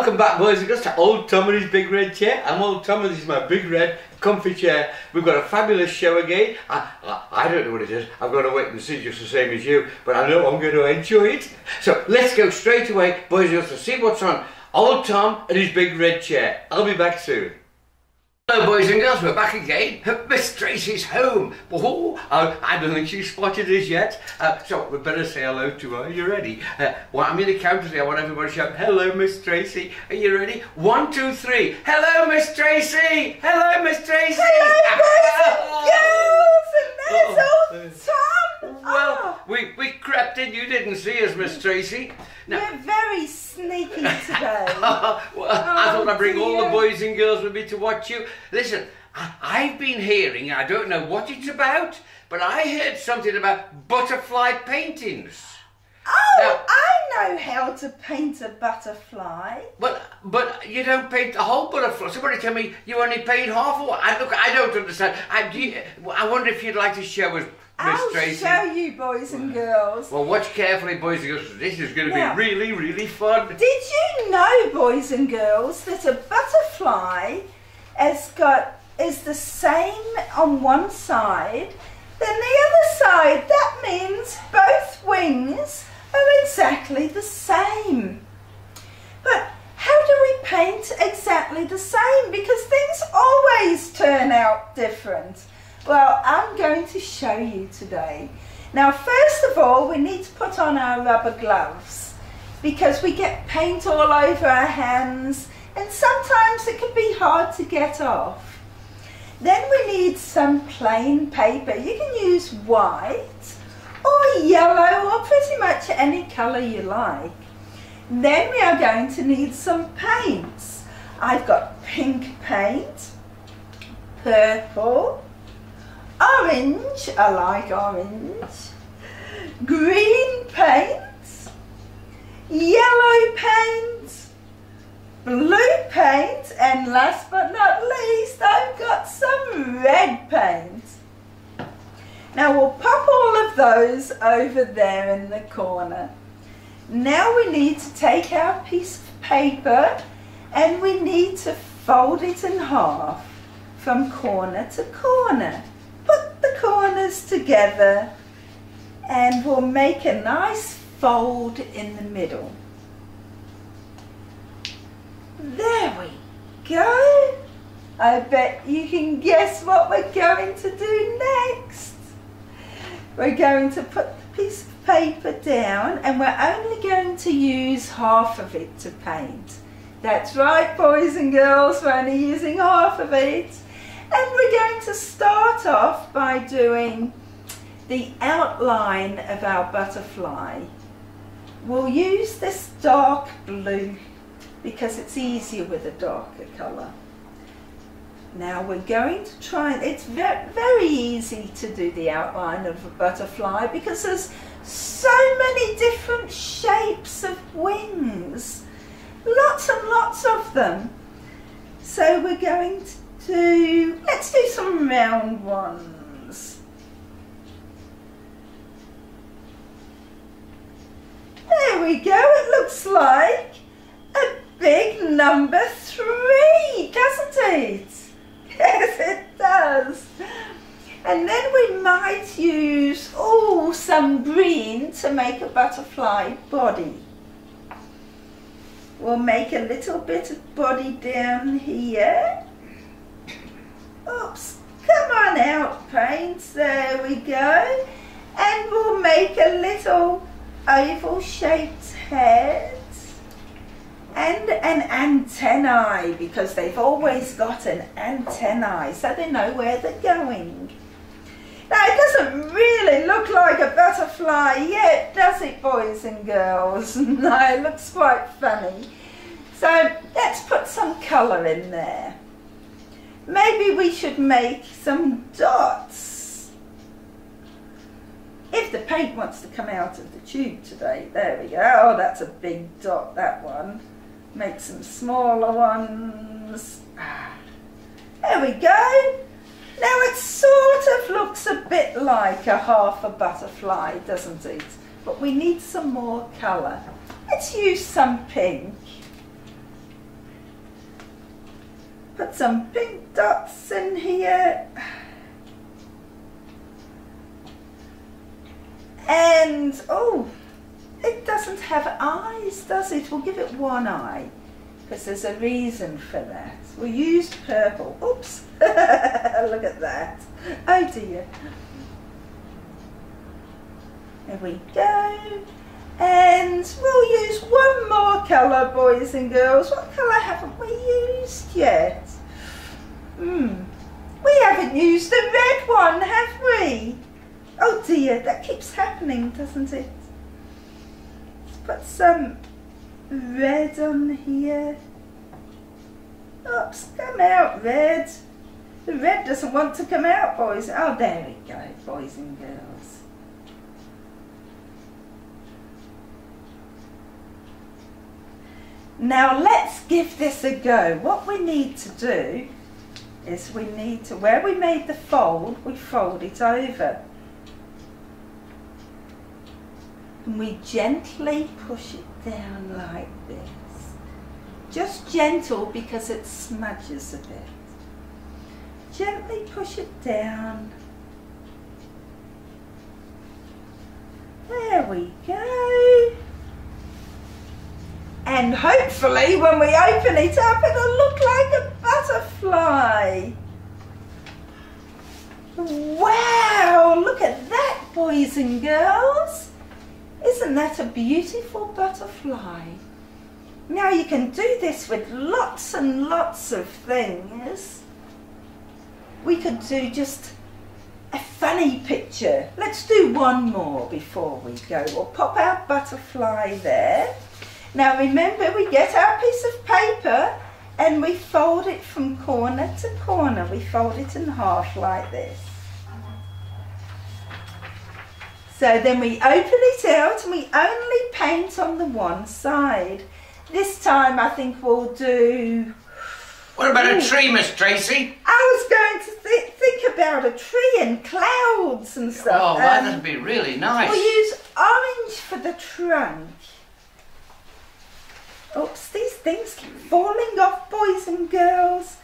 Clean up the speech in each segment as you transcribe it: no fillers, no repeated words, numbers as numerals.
Welcome back, boys and girls, to Old Tom and his big red chair. I'm Old Tom and this is my big red comfy chair. We've got a fabulous show again. I don't know what it is. I've got to wait and see, just the same as you, but I know I'm going to enjoy it. So let's go straight away, boys and girls, to see what's on Old Tom and his big red chair. I'll be back soon. Hello boys and girls, we're back again. Miss Tracy's home. Oh, I don't think she's spotted us yet. So we better say hello to her. Are you ready? Well, I'm going to count today. I want everybody to shout, hello Miss Tracy. Are you ready? 1, 2, 3. Hello Miss Tracy. Hello Miss Tracy. Hello boys and girls. And there's Old Tom. Well, we crept in. You didn't see us, Miss Tracy. Now, we're very sneaky today. Well, I thought I'd bring all the boys and girls with me to watch you. Listen, I've been hearing, I don't know what it's about, but I heard something about butterfly paintings. Oh, now, I know how to paint a butterfly. But you don't paint the whole butterfly. Somebody tell me you only paint half of what? Look, I don't understand. I wonder if you'd like to show us, Miss Tracy. I'll show you, boys and girls. Well, watch carefully, boys and girls. This is going to be really, really fun. Did you know, boys and girls, that a butterfly is the same on one side, then the other side? That means both wings are exactly the same. But how do we paint exactly the same? Because things always turn out different. Well, I'm going to show you today. Now, first of all, we need to put on our rubber gloves because we get paint all over our hands and sometimes it can be hard to get off. Then we need some plain paper. You can use white or yellow or pretty much any colour you like. Then we are going to need some paints. I've got pink paint, purple, orange, I like orange, green paint, yellow paint, blue paint, and last but not least, I've got some red paint. Now we'll pop all of those over there in the corner. Now we need to take our piece of paper and we need to fold it in half from corner to corner. Put the corners together and we'll make a nice fold in the middle. There we go. I bet you can guess what we're going to do next. We're going to put the piece of paper down and we're only going to use half of it to paint. That's right, boys and girls, we're only using half of it. And we're going to start off by doing the outline of our butterfly. We'll use this dark blue because it's easier with a darker colour. Now we're going to try, it's very easy to do the outline of a butterfly because there's so many different shapes of wings. Lots and lots of them. So we're going to let's do some round ones. There we go, it looks like a big number 3, doesn't it? Yes, it does. And then we might use some green to make a butterfly body. We'll make a little bit of body down here. Oops, come on out, paints, there we go. And we'll make a little oval shaped head and an antennae because they've always got an antennae so they know where they're going. Now it doesn't really look like a butterfly yet, does it, boys and girls? No, it looks quite funny. So let's put some colour in there. Maybe we should make some dots. If the paint wants to come out of the tube today, there we go. Oh, that's a big dot, that one. Make some smaller ones. There we go. Now it sort of looks a bit like a half a butterfly, doesn't it? But we need some more colour. Let's use some pink. Put some pink dots in here. And, oh, it doesn't have eyes, does it? We'll give it one eye, because there's a reason for that. We'll use purple. Oops, look at that. Oh dear. There we go. And we'll use one more colour, boys and girls. What colour haven't we used yet? We haven't used the red one, have we? Oh dear, that keeps happening, doesn't it? Let's put some red on here. Oops, come out, red. The red doesn't want to come out, boys. Oh, there we go, boys and girls. Now let's give this a go. What we need to do is we need to, where we made the fold, we fold it over. And we gently push it down like this. Just gentle because it smudges a bit. Gently push it down. There we go. And hopefully when we open it up, it'll look like a butterfly. Wow, look at that, boys and girls. Isn't that a beautiful butterfly? Now you can do this with lots and lots of things. We could do just a funny picture. Let's do one more before we go. We'll pop our butterfly there. Now remember, we get our piece of paper and we fold it from corner to corner. We fold it in half like this. So then we open it out and we only paint on the one side. This time I think we'll do... What about a tree, Miss Tracy? I was going to think about a tree and clouds and stuff. Oh, that'd be really nice. We'll use orange for the trunk. Oops, these things keep falling off, boys and girls.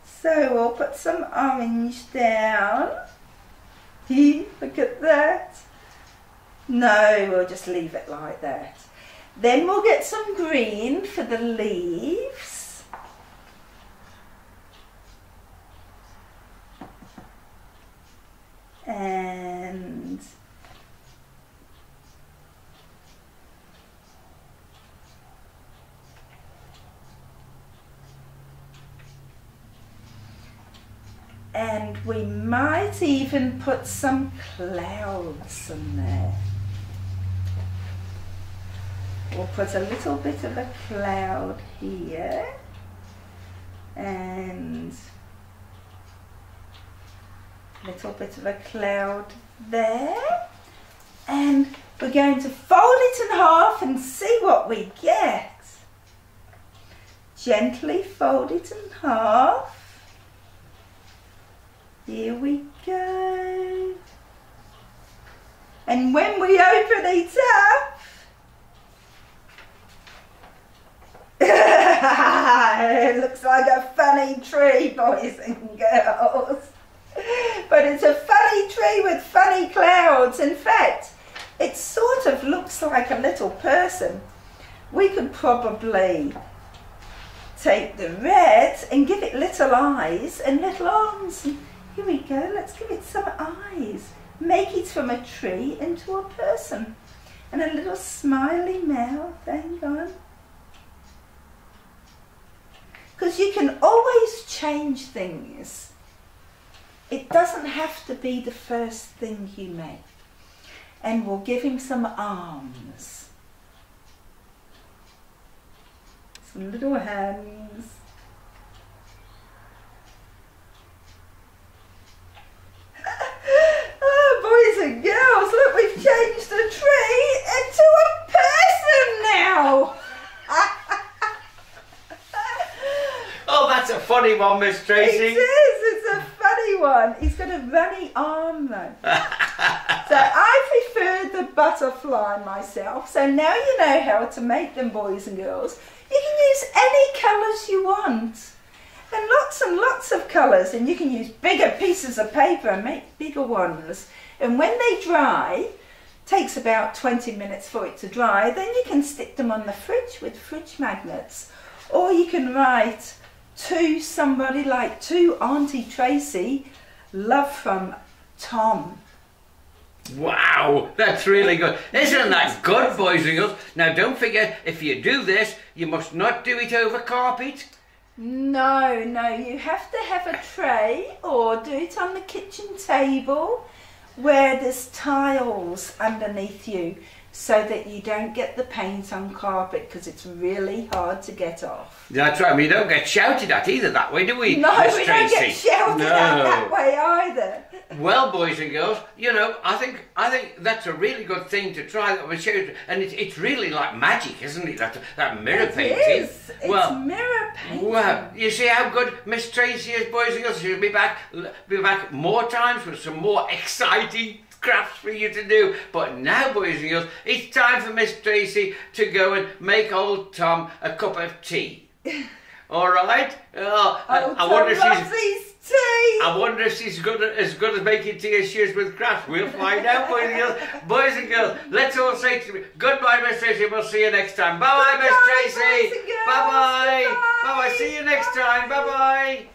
So we'll put some orange down. Look at that. No, we'll just leave it like that. Then we'll get some green for the leaves. And we might even put some clouds in there. We'll put a little bit of a cloud here and a little bit of a cloud there, and we're going to fold it in half and see what we get. Gently fold it in half. Here we go. And when we open it up, it looks like a funny tree, boys and girls. But it's a funny tree with funny clouds. In fact, it sort of looks like a little person. We could probably take the red and give it little eyes and little arms. And here we go, let's give it some eyes. Make it from a tree into a person. And a little smiley mouth, hang on. Because you can always change things. It doesn't have to be the first thing you make. And we'll give him some arms. Some little hands. Oh, boys and girls, look, we've changed the tree into a person now. Oh, that's a funny one, Miss Tracy. It is, it's a funny one. He's got a runny arm though. So I prefer the butterfly myself. So now you know how to make them, boys and girls. You can use any colours you want. and lots of colours, and you can use bigger pieces of paper and make bigger ones. And when they dry, takes about 20 minutes for it to dry, then you can stick them on the fridge with fridge magnets. Or you can write to somebody like to Auntie Tracy, love from Tom. Wow, that's really good. Isn't that good, boys and girls? Now don't forget, if you do this, you must not do it over carpet. No, you have to have a tray or do it on the kitchen table where there's tiles underneath you so that you don't get the paint on carpet, because it's really hard to get off. That's right, we don't get shouted at either that way, do we, No, Miss we Tracy? don't get shouted at that way either. Well, boys and girls, you know, I think that's a really good thing to try. That was showed, and it's really like magic, isn't it? That mirror painting. It is. It's mirror painting. Well, you see how good Miss Tracy is, boys and girls. She'll be back more times with some more exciting crafts for you to do. But now, boys and girls, it's time for Miss Tracy to go and make old Tom a cup of tea. All right? I wonder if she's as good at making tea as she is with crafts. We'll find out, boys and girls. Boys and girls, let's all say to me, goodbye, Miss Tracy. We'll see you next time. Bye-bye, Miss Tracy. Bye-bye. Bye-bye. See you next time. Bye-bye.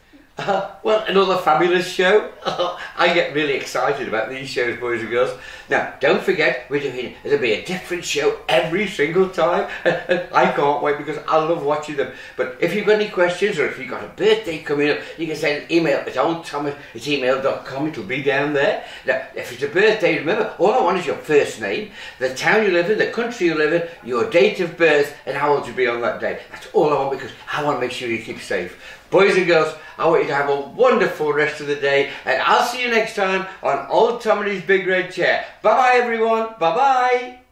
Well, another fabulous show. I get really excited about these shows, boys and girls. Now, don't forget, there'll be a different show every single time. And I can't wait because I love watching them. But if you've got any questions or if you've got a birthday coming up, you can send an email at oldthomas@email.com. It'll be down there. Now, if it's a birthday, remember, all I want is your first name, the town you live in, the country you live in, your date of birth, and how old you'll be on that day. That's all I want, because I want to make sure you keep safe. Boys and girls, I want you to have a wonderful rest of the day, and I'll see you next time on Old Tom and His Big Red Chair. Bye-bye, everyone. Bye-bye.